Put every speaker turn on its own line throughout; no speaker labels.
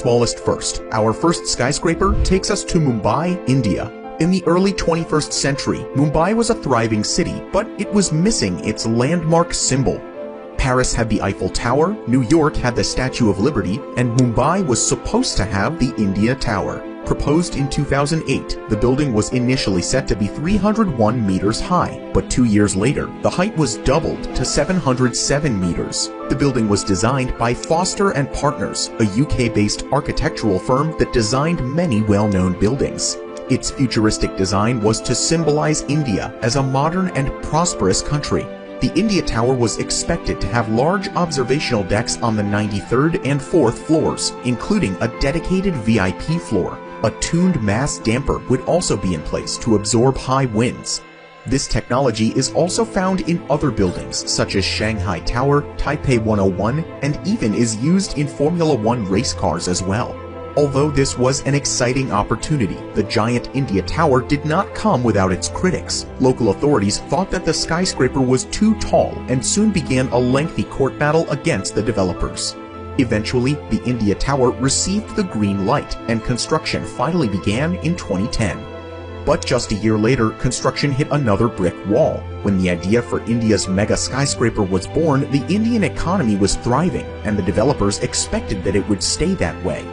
smallest first. Our first skyscraper takes us to Mumbai, India. In the early 21st century, Mumbai was a thriving city, but it was missing its landmark symbol. Paris had the Eiffel Tower, New York had the Statue of Liberty, and Mumbai was supposed to have the India Tower. Proposed in 2008, the building was initially set to be 301 meters high, but 2 years later, the height was doubled to 707 meters. The building was designed by Foster & Partners, a UK-based architectural firm that designed many well-known buildings. Its futuristic design was to symbolize India as a modern and prosperous country. The India Tower was expected to have large observational decks on the 93rd and 4th floors, including a dedicated VIP floor. A tuned mass damper would also be in place to absorb high winds. This technology is also found in other buildings such as Shanghai Tower, Taipei 101, and even is used in Formula One race cars as well. Although this was an exciting opportunity, the giant India Tower did not come without its critics. Local authorities thought that the skyscraper was too tall and soon began a lengthy court battle against the developers. Eventually, the India Tower received the green light and construction finally began in 2010. But just a year later, construction hit another brick wall. When the idea for India's mega skyscraper was born, the Indian economy was thriving and the developers expected that it would stay that way.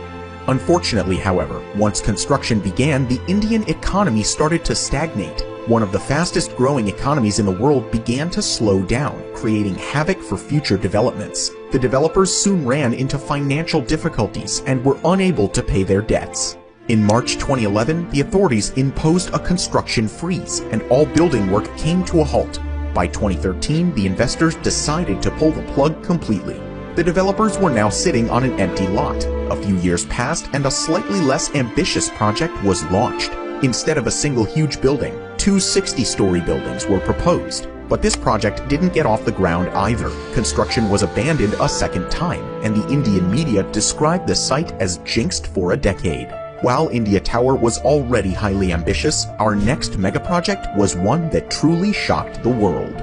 Unfortunately, however, once construction began, the Indian economy started to stagnate. One of the fastest growing economies in the world began to slow down, creating havoc for future developments. The developers soon ran into financial difficulties and were unable to pay their debts. In March 2011, the authorities imposed a construction freeze and all building work came to a halt. By 2013, the investors decided to pull the plug completely. The developers were now sitting on an empty lot. A few years passed and a slightly less ambitious project was launched. Instead of a single huge building, 2 60-story buildings were proposed. But this project didn't get off the ground either. Construction was abandoned a second time, and the Indian media described the site as jinxed for a decade. While India Tower was already highly ambitious, our next mega project was one that truly shocked the world.